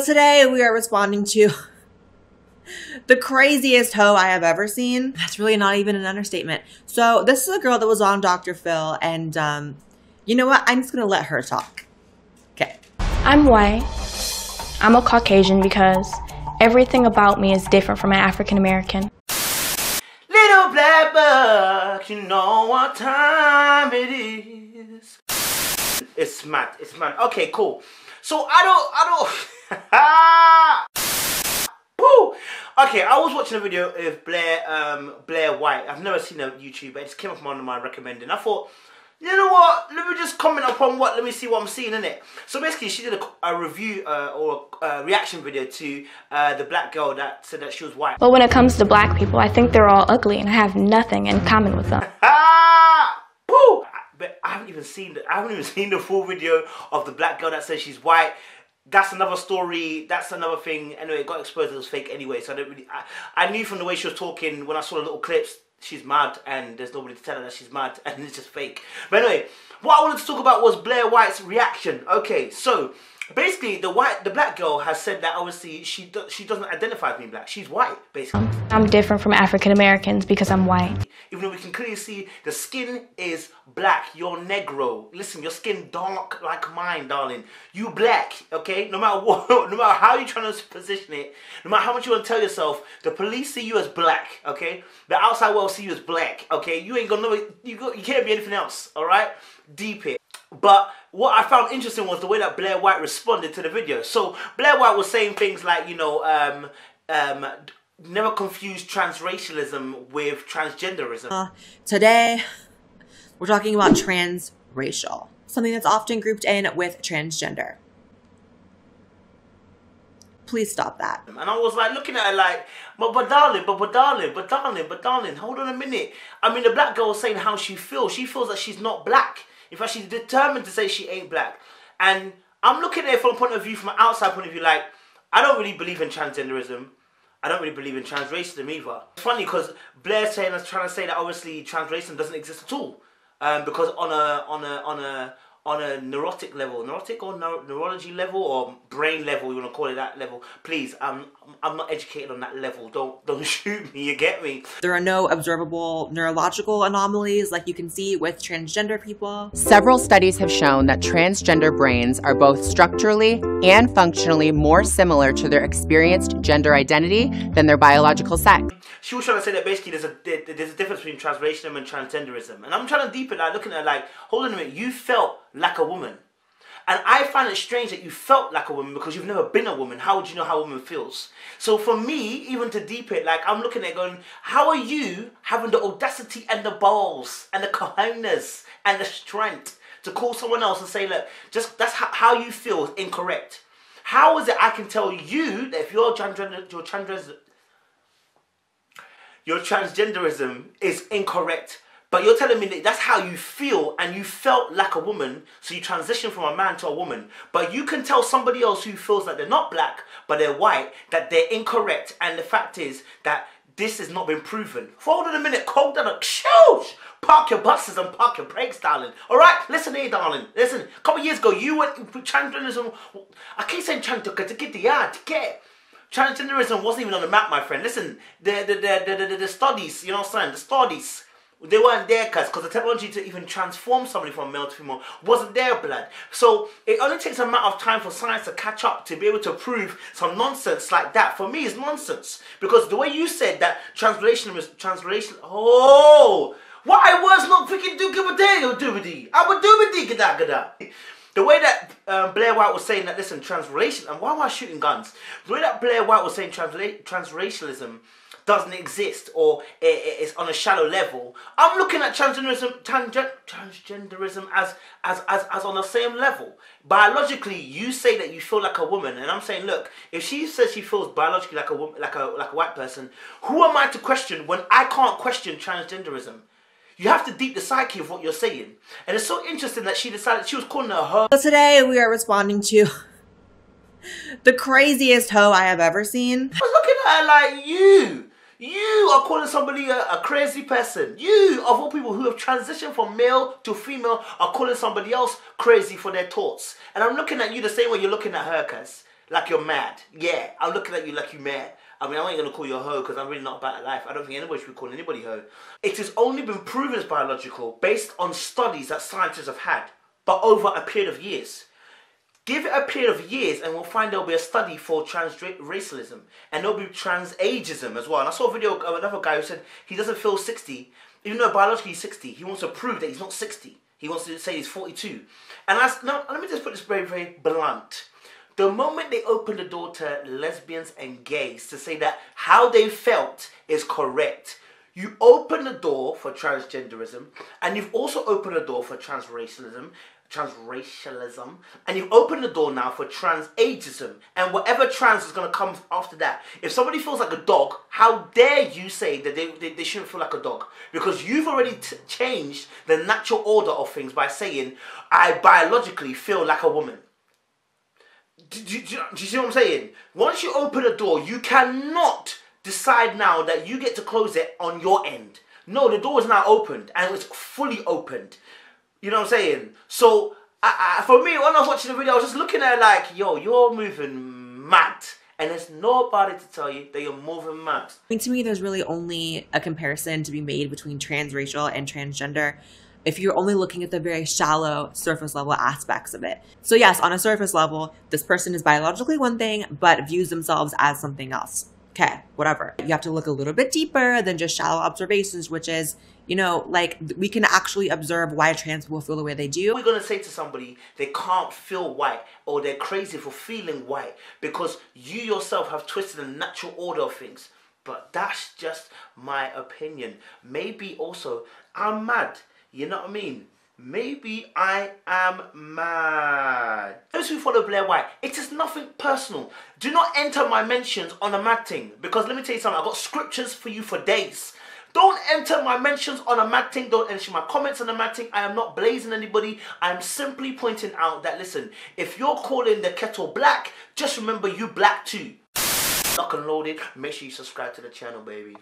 Today we are responding to the craziest hoe I have ever seen. That's really not even an understatement. So this is a girl that was on Dr. Phil, and you know what? I'm just gonna let her talk. Okay. I'm white. I'm a Caucasian because everything about me is different from an African American. Little black bugs, you know what time it is. It's mad. It's mad. Okay, cool. So I don't. Woo! Okay, I was watching a video of Blair White. I've never seen her YouTube, but it just came up on one of my recommending. I thought, you know what? Let me just comment upon let me see what I'm seeing in it. So basically, she did a review or a reaction video to the black girl that said that she was white. But when it comes to black people, I think they're all ugly and I have nothing in common with them. Woo! But I haven't even seen the full video of the black girl that says she's white. That's another story. That's another thing. Anyway, it got exposed. It was fake anyway. So I knew from the way she was talking when I saw the little clips, she's mad, and there's nobody to tell her that she's mad, and it's just fake. But anyway, what I wanted to talk about was Blair White's reaction. Okay, so basically, the black girl has said that obviously she doesn't identify as being black. She's white, basically. I'm different from African Americans because I'm white. Even though we can clearly see the skin is black. You're negro. Listen, your skin dark like mine, darling. You black, okay? No matter what, no matter how you're trying to position it, no matter how much you want to tell yourself, the police see you as black, okay? The outside world see you as black, okay? You ain't gonna know it. You can't be anything else, all right? Deep it. But what I found interesting was the way that Blair White responded to the video. So Blair White was saying things like, you know, never confuse transracialism with transgenderism. Today, we're talking about transracial, something that's often grouped in with transgender. Please stop that. And I was like looking at her like, but darling, hold on a minute. I mean, the black girl was saying how she feels. She feels that she's not black. In fact, she's determined to say she ain't black. And I'm looking at it from a point of view, from an outside point of view, like, I don't really believe in transgenderism. I don't really believe in transracialism either. It's funny because Blair's trying to say that obviously transracialism doesn't exist at all. Because on a neurotic level, neurology level, or brain level, you want to call it that level, please, I'm not educated on that level. Don't shoot me, you get me? There are no observable neurological anomalies like you can see with transgender people. Several studies have shown that transgender brains are both structurally and functionally more similar to their experienced gender identity than their biological sex. She was trying to say that basically there's a difference between transracialism and transgenderism. And I'm trying to deepen that, looking at it like, hold on a minute, you felt like a woman. And I find it strange that you felt like a woman because you've never been a woman. How would you know how a woman feels? So for me, even to deepen it, like I'm looking at it going, how are you having the audacity and the balls and the cojones and the strength to call someone else and say, look, just that's how you feel is incorrect? How is it I can tell you that if your transgenderism is incorrect, but you're telling me that that's how you feel and you felt like a woman, so you transition from a man to a woman, but you can tell somebody else who feels like they're not black but they're white that they're incorrect, and the fact is that this has not been proven. Hold on a minute, calm down, shoosh! Park your buses and park your brakes, darling. Alright, listen here, darling. Listen, a couple of years ago you went transgenderism. I keep saying transgender to get the yard, to get. Transgenderism wasn't even on the map, my friend. Listen, the studies, you know what I'm saying? The studies, they weren't there, because the technology to even transform somebody from male to female wasn't there, blood. So it only takes a matter of time for science to catch up to be able to prove some nonsense like that. For me, it's nonsense, because the way you said that translation is translation. Oh, what I was not freaking do give a day or doobity. I would doobity gada. The way that Blair White was saying that, listen, transracial, and why am I shooting guns? The way that Blair White was saying transracialism doesn't exist, or it's on a shallow level, I'm looking at transgenderism as on the same level. Biologically, you say that you feel like a woman, and I'm saying, look, if she says she feels biologically like a woman, like a white person, who am I to question when I can't question transgenderism? You have to deep the psyche of what you're saying. And it's so interesting that she decided she was calling her hoe. So today we are responding to the craziest hoe I have ever seen. I was looking at her like, you are calling somebody a crazy person. You, of all people who have transitioned from male to female, are calling somebody else crazy for their thoughts. And I'm looking at you the same way you're looking at her, cuz. like you're mad. Yeah, I'm looking at you like you're mad. I mean, I ain't gonna call you a hoe because I'm really not about life. I don't think anybody should be calling anybody hoe. It has only been proven as biological based on studies that scientists have had, but over a period of years. Give it a period of years and we'll find there'll be a study for transracialism and there'll be transageism as well. And I saw a video of another guy who said he doesn't feel 60, even though biologically he's 60. He wants to prove that he's not 60. He wants to say he's 42. And now, let me just put this very, very blunt. The moment they open the door to lesbians and gays to say that how they felt is correct, you open the door for transgenderism, and you've also opened the door for transracialism, and you've opened the door now for transageism, and whatever trans is going to come after that. If somebody feels like a dog, how dare you say that they shouldn't feel like a dog? Because you've already changed the natural order of things by saying, I biologically feel like a woman. Do you see what I'm saying? Once you open a door, you cannot decide now that you get to close it on your end. No, the door is now opened, and it's fully opened. You know what I'm saying? So, for me, when I was watching the video, I was just looking at it like, yo, you're moving mad. And there's nobody to tell you that you're moving mad. I mean, to me, there's really only a comparison to be made between transracial and transgender if you're only looking at the very shallow surface level aspects of it. So yes, on a surface level, this person is biologically one thing, but views themselves as something else. Okay, whatever. You have to look a little bit deeper than just shallow observations, which is, you know, like we can actually observe why trans people feel the way they do. We're going to say to somebody they can't feel white or they're crazy for feeling white because you yourself have twisted the natural order of things. But that's just my opinion. Maybe also I'm mad. You know what I mean? Maybe I am mad. Those who follow Blair White, it is nothing personal. Do not enter my mentions on a mad thing. Because let me tell you something, I've got scriptures for you for days. Don't enter my mentions on a mad thing. Don't enter my comments on a mad thing. I am not blazing anybody. I am simply pointing out that, listen, if you're calling the kettle black, just remember you black too. Lock and loaded. Make sure you subscribe to the channel, baby.